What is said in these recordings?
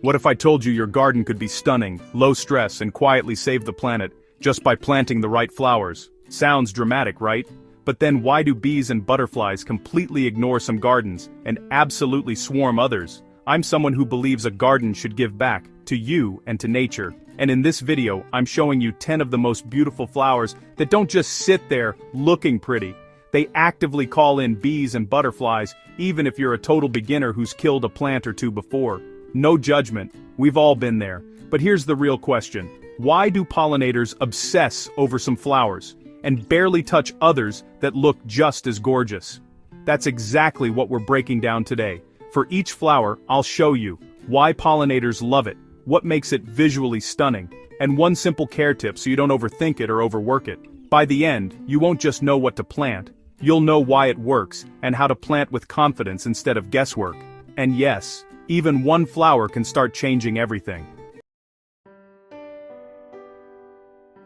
What if I told you your garden could be stunning, low stress, and quietly save the planet, just by planting the right flowers? Sounds dramatic, right? But then why do bees and butterflies completely ignore some gardens, and absolutely swarm others? I'm someone who believes a garden should give back, to you and to nature. And in this video, I'm showing you 10 of the most beautiful flowers that don't just sit there, looking pretty. They actively call in bees and butterflies, even if you're a total beginner who's killed a plant or two before. No judgment, we've all been there. But here's the real question. Why do pollinators obsess over some flowers, and barely touch others that look just as gorgeous? That's exactly what we're breaking down today. For each flower, I'll show you why pollinators love it, what makes it visually stunning, and one simple care tip so you don't overthink it or overwork it. By the end, you won't just know what to plant, you'll know why it works, and how to plant with confidence instead of guesswork. And yes, even one flower can start changing everything.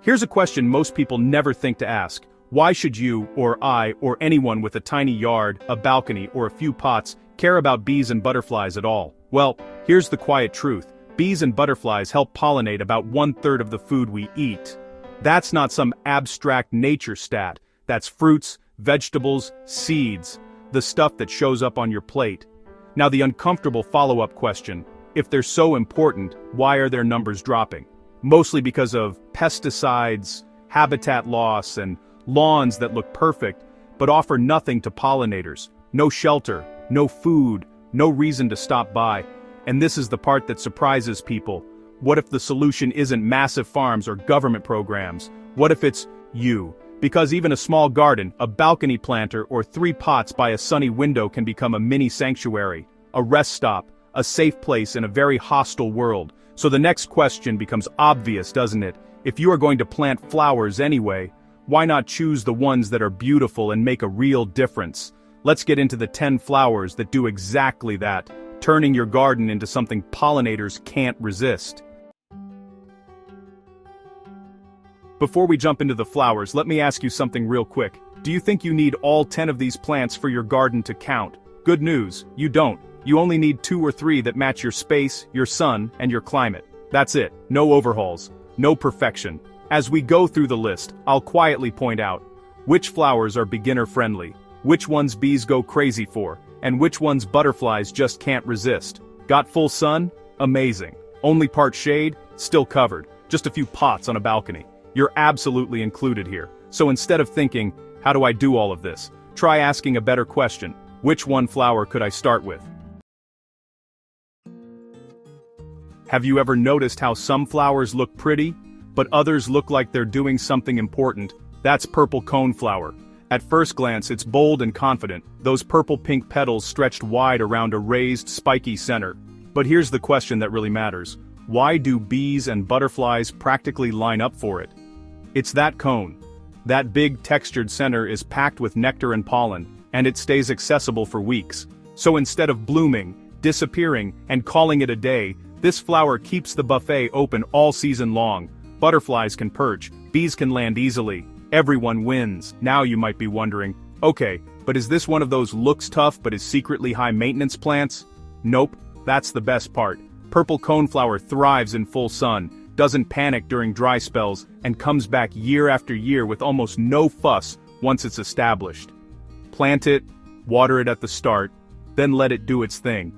Here's a question most people never think to ask. Why should you, or I, or anyone with a tiny yard, a balcony, or a few pots, care about bees and butterflies at all? Well, here's the quiet truth. Bees and butterflies help pollinate about 1/3 of the food we eat. That's not some abstract nature stat. That's fruits, vegetables, seeds, the stuff that shows up on your plate. Now the uncomfortable follow-up question, if they're so important, why are their numbers dropping? Mostly because of pesticides, habitat loss, and lawns that look perfect, but offer nothing to pollinators. No shelter, no food, no reason to stop by. And this is the part that surprises people. What if the solution isn't massive farms or government programs? What if it's you? Because even a small garden, a balcony planter, or 3 pots by a sunny window can become a mini sanctuary, a rest stop, a safe place in a very hostile world. So the next question becomes obvious, doesn't it? If you are going to plant flowers anyway, why not choose the ones that are beautiful and make a real difference? Let's get into the 10 flowers that do exactly that, turning your garden into something pollinators can't resist. Before we jump into the flowers, let me ask you something real quick. Do you think you need all 10 of these plants for your garden to count? Good news, you don't. You only need 2 or 3 that match your space, your sun, and your climate. That's it. No overhauls. No perfection. As we go through the list, I'll quietly point out which flowers are beginner-friendly, which ones bees go crazy for, and which ones butterflies just can't resist. Got full sun? Amazing. Only part shade? Still covered. Just a few pots on a balcony. You're absolutely included here. So instead of thinking, how do I do all of this? Try asking a better question. Which one flower could I start with? Have you ever noticed how some flowers look pretty, but others look like they're doing something important? That's purple coneflower. At first glance, it's bold and confident, those purple-pink petals stretched wide around a raised, spiky center. But here's the question that really matters. Why do bees and butterflies practically line up for it? It's that cone. That big textured center is packed with nectar and pollen, and it stays accessible for weeks. So instead of blooming, disappearing, and calling it a day, this flower keeps the buffet open all season long. Butterflies can perch, bees can land easily. Everyone wins. Now you might be wondering, okay, but is this one of those looks tough but is secretly high-maintenance plants? Nope, that's the best part. Purple coneflower thrives in full sun, doesn't panic during dry spells, and comes back year after year with almost no fuss once it's established. Plant it, water it at the start, then let it do its thing.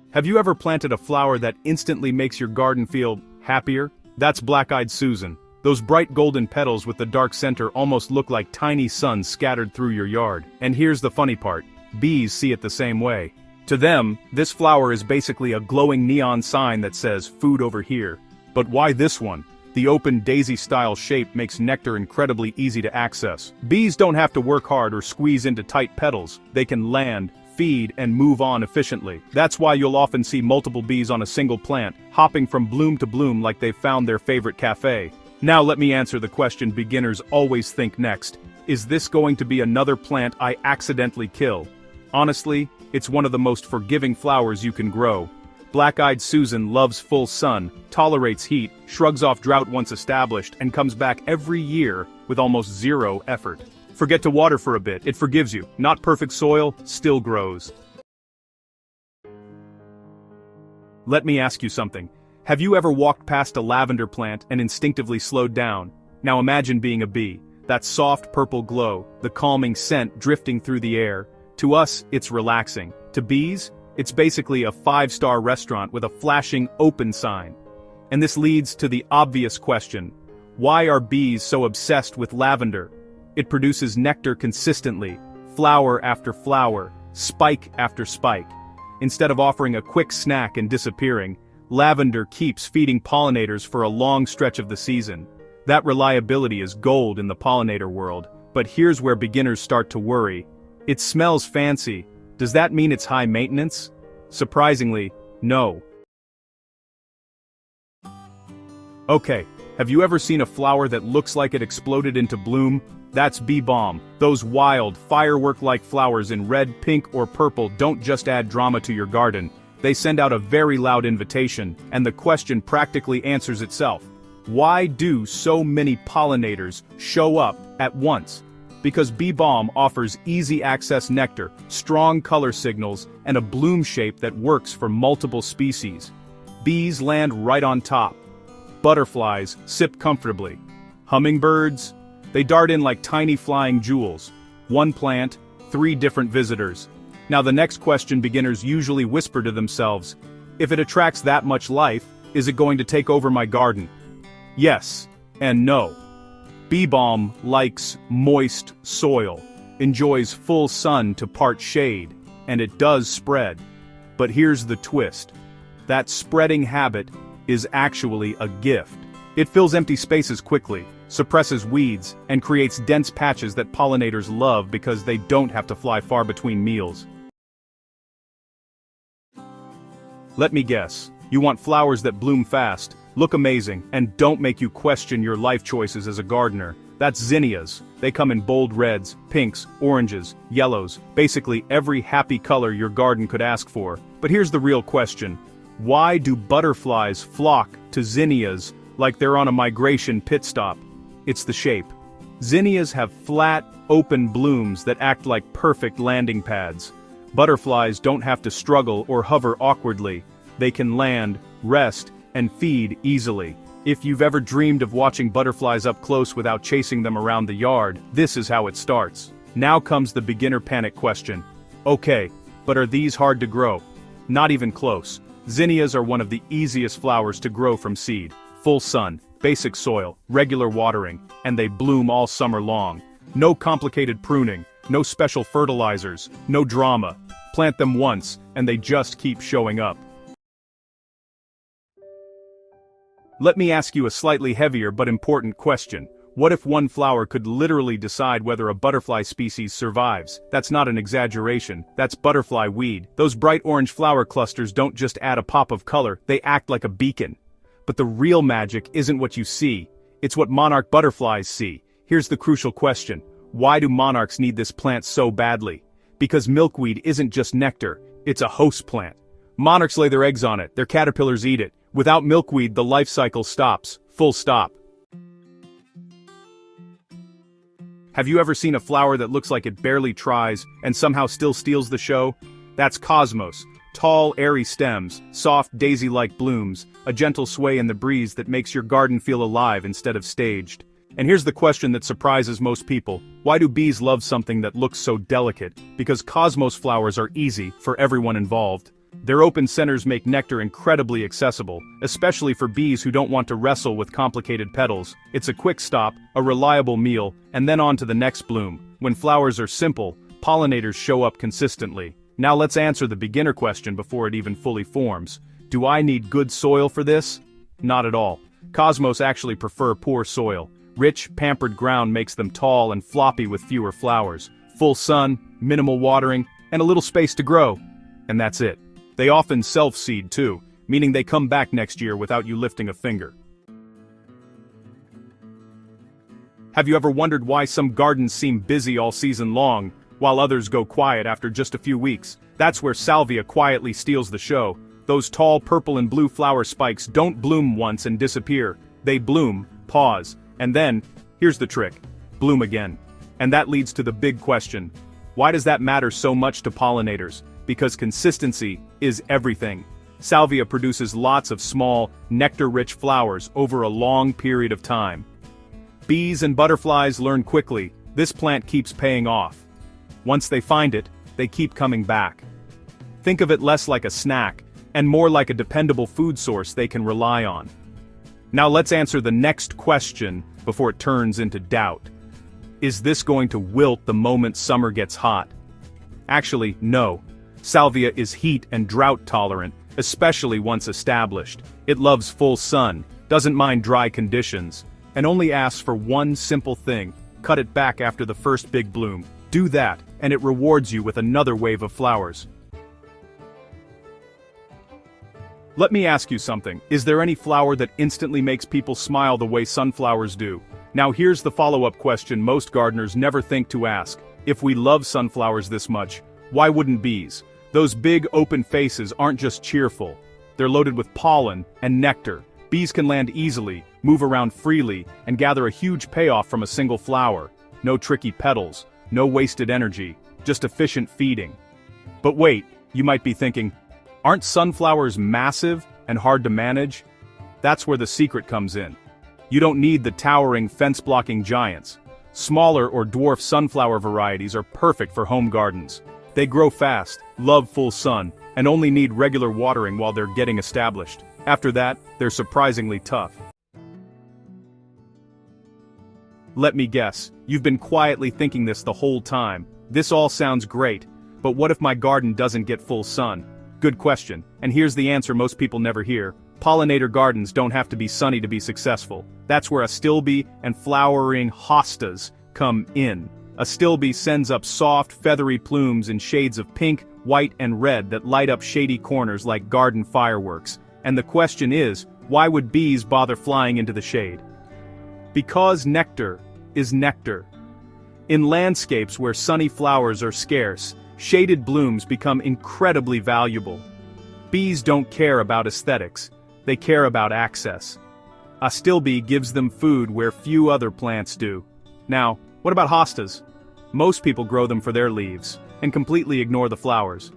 Have you ever planted a flower that instantly makes your garden feel happier? That's Black-Eyed Susan. Those bright golden petals with the dark center almost look like tiny suns scattered through your yard. And here's the funny part. Bees see it the same way. To them, this flower is basically a glowing neon sign that says, food over here. But why this one? The open daisy-style shape makes nectar incredibly easy to access. Bees don't have to work hard or squeeze into tight petals. They can land, feed, and move on efficiently. That's why you'll often see multiple bees on a single plant, hopping from bloom to bloom like they've found their favorite cafe. Now let me answer the question beginners always think next. Is this going to be another plant I accidentally kill? Honestly, it's one of the most forgiving flowers you can grow. Black-Eyed Susan loves full sun, tolerates heat, shrugs off drought once established, and comes back every year with almost zero effort. Forget to water for a bit, it forgives you. Not perfect soil, still grows. Let me ask you something. Have you ever walked past a lavender plant and instinctively slowed down? Now imagine being a bee. That soft purple glow, the calming scent drifting through the air. To us, it's relaxing. To bees, it's basically a 5-star restaurant with a flashing open sign. And this leads to the obvious question. Why are bees so obsessed with lavender? It produces nectar consistently, flower after flower, spike after spike. Instead of offering a quick snack and disappearing, lavender keeps feeding pollinators for a long stretch of the season. That reliability is gold in the pollinator world, but here's where beginners start to worry. It smells fancy. Does that mean it's high maintenance? Surprisingly, no. Okay, have you ever seen a flower that looks like it exploded into bloom? That's bee balm. Those wild, firework-like flowers in red, pink, or purple don't just add drama to your garden. They send out a very loud invitation, and the question practically answers itself. Why do so many pollinators show up at once? Because bee balm offers easy access nectar, strong color signals, and a bloom shape that works for multiple species. Bees land right on top. Butterflies sip comfortably. Hummingbirds? They dart in like tiny flying jewels. One plant, 3 different visitors. Now the next question beginners usually whisper to themselves, if it attracts that much life, is it going to take over my garden? Yes, and no. Bee balm likes moist soil, enjoys full sun to part shade, and it does spread. But here's the twist. That spreading habit is actually a gift. It fills empty spaces quickly, suppresses weeds, and creates dense patches that pollinators love because they don't have to fly far between meals. Let me guess, you want flowers that bloom fast, look amazing, and don't make you question your life choices as a gardener. That's zinnias. They come in bold reds, pinks, oranges, yellows, basically every happy color your garden could ask for. But here's the real question. Why do butterflies flock to zinnias like they're on a migration pit stop? It's the shape. Zinnias have flat, open blooms that act like perfect landing pads. Butterflies don't have to struggle or hover awkwardly. They can land, rest, and feed easily. If you've ever dreamed of watching butterflies up close without chasing them around the yard, this is how it starts. Now comes the beginner panic question. Okay, but are these hard to grow? Not even close. Zinnias are one of the easiest flowers to grow from seed. Full sun, basic soil, regular watering, and they bloom all summer long. No complicated pruning, no special fertilizers, no drama. Plant them once, and they just keep showing up. Let me ask you a slightly heavier but important question. What if one flower could literally decide whether a butterfly species survives? That's not an exaggeration, that's butterfly weed. Those bright orange flower clusters don't just add a pop of color, they act like a beacon. But the real magic isn't what you see, it's what monarch butterflies see. Here's the crucial question. Why do monarchs need this plant so badly? Because milkweed isn't just nectar, it's a host plant. Monarchs lay their eggs on it, their caterpillars eat it. Without milkweed, the life cycle stops. Full stop. Have you ever seen a flower that looks like it barely tries and somehow still steals the show? That's cosmos. Tall, airy stems, soft, daisy-like blooms, a gentle sway in the breeze that makes your garden feel alive instead of staged. And here's the question that surprises most people. Why do bees love something that looks so delicate? Because cosmos flowers are easy for everyone involved. Their open centers make nectar incredibly accessible, especially for bees who don't want to wrestle with complicated petals. It's a quick stop, a reliable meal, and then on to the next bloom. When flowers are simple, pollinators show up consistently. Now let's answer the beginner question before it even fully forms. Do I need good soil for this? Not at all. Cosmos actually prefer poor soil. Rich, pampered ground makes them tall and floppy with fewer flowers. Full sun, minimal watering, and a little space to grow. And that's it. They often self-seed too, meaning they come back next year without you lifting a finger. Have you ever wondered why some gardens seem busy all season long, while others go quiet after just a few weeks? That's where Salvia quietly steals the show. Those tall purple and blue flower spikes don't bloom once and disappear. They bloom, pause, and then, here's the trick, bloom again. And that leads to the big question. Why does that matter so much to pollinators? Because consistency is everything. Salvia produces lots of small, nectar-rich flowers over a long period of time. Bees and butterflies learn quickly, this plant keeps paying off. Once they find it, they keep coming back. Think of it less like a snack, and more like a dependable food source they can rely on. Now let's answer the next question before it turns into doubt. Is this going to wilt the moment summer gets hot? Actually, no. Salvia is heat and drought tolerant, especially once established. It loves full sun, doesn't mind dry conditions, and only asks for one simple thing: cut it back after the first big bloom. Do that, and it rewards you with another wave of flowers. Let me ask you something. Is there any flower that instantly makes people smile the way sunflowers do? Now here's the follow-up question most gardeners never think to ask. If we love sunflowers this much, why wouldn't bees? Those big open faces aren't just cheerful. They're loaded with pollen and nectar. Bees can land easily, move around freely, and gather a huge payoff from a single flower. No tricky petals, no wasted energy, just efficient feeding. But wait, you might be thinking, aren't sunflowers massive and hard to manage? That's where the secret comes in. You don't need the towering fence-blocking giants. Smaller or dwarf sunflower varieties are perfect for home gardens. They grow fast, love full sun, and only need regular watering while they're getting established. After that, they're surprisingly tough. Let me guess, you've been quietly thinking this the whole time. This all sounds great, but what if my garden doesn't get full sun? Good question, and here's the answer most people never hear. Pollinator gardens don't have to be sunny to be successful. That's where Astilbe and flowering Hostas come in. Astilbe sends up soft, feathery plumes in shades of pink, white, and red that light up shady corners like garden fireworks. And the question is, why would bees bother flying into the shade? Because nectar is nectar. In landscapes where sunny flowers are scarce, shaded blooms become incredibly valuable. Bees don't care about aesthetics, they care about access. Astilbe gives them food where few other plants do. Now, what about hostas? Most people grow them for their leaves, and completely ignore the flowers.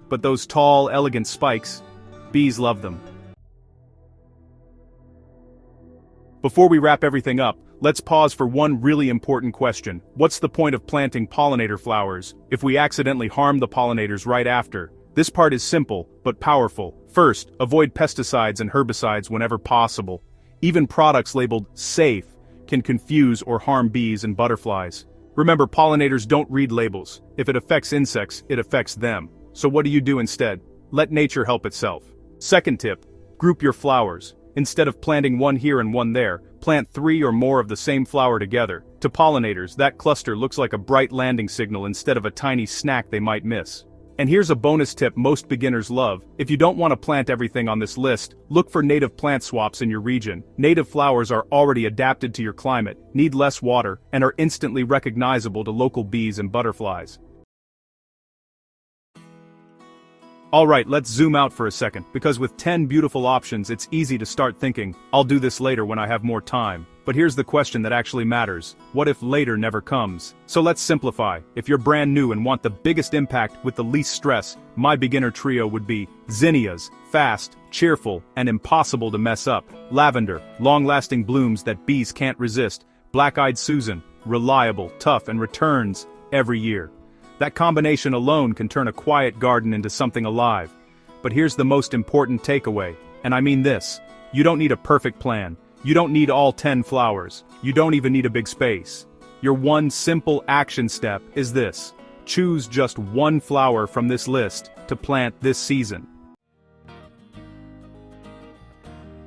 But those tall, elegant spikes, bees love them. Before we wrap everything up, let's pause for one really important question. What's the point of planting pollinator flowers if we accidentally harm the pollinators right after? This part is simple, but powerful. First, avoid pesticides and herbicides whenever possible. Even products labeled safe can confuse or harm bees and butterflies. Remember, pollinators don't read labels. If it affects insects, it affects them. So what do you do instead? Let nature help itself. Second tip, group your flowers. Instead of planting one here and one there, plant 3 or more of the same flower together. To pollinators, that cluster looks like a bright landing signal instead of a tiny snack they might miss. And here's a bonus tip most beginners love. If you don't want to plant everything on this list, look for native plant swaps in your region. Native flowers are already adapted to your climate, need less water, and are instantly recognizable to local bees and butterflies. Alright, let's zoom out for a second, because with 10 beautiful options it's easy to start thinking, I'll do this later when I have more time. But here's the question that actually matters. What if later never comes? So let's simplify. If you're brand new and want the biggest impact with the least stress, my beginner trio would be Zinnias, fast, cheerful, and impossible to mess up. Lavender, long-lasting blooms that bees can't resist. Black-eyed Susan, reliable, tough, and returns every year. That combination alone can turn a quiet garden into something alive. But here's the most important takeaway, and I mean this. You don't need a perfect plan. You don't need all 10 flowers. You don't even need a big space. Your one simple action step is this. Choose just one flower from this list to plant this season.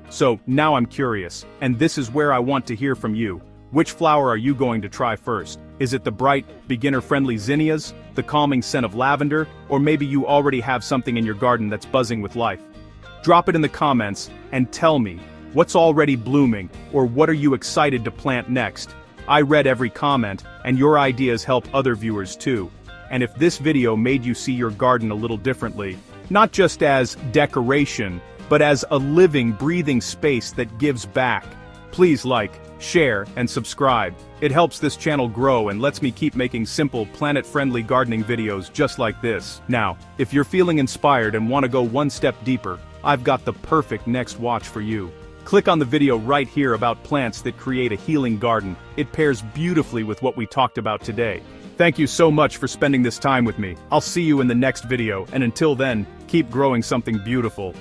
So, now I'm curious, and this is where I want to hear from you. Which flower are you going to try first? Is it the bright, beginner-friendly zinnias, the calming scent of lavender, or maybe you already have something in your garden that's buzzing with life? Drop it in the comments and tell me, what's already blooming, or what are you excited to plant next? I read every comment, and your ideas help other viewers too. And if this video made you see your garden a little differently, not just as decoration, but as a living, breathing space that gives back, please like, share, and subscribe. It helps this channel grow and lets me keep making simple, planet-friendly gardening videos just like this. Now, if you're feeling inspired and want to go one step deeper, I've got the perfect next watch for you. Click on the video right here about plants that create a healing garden. It pairs beautifully with what we talked about today. Thank you so much for spending this time with me. I'll see you in the next video, and until then, keep growing something beautiful.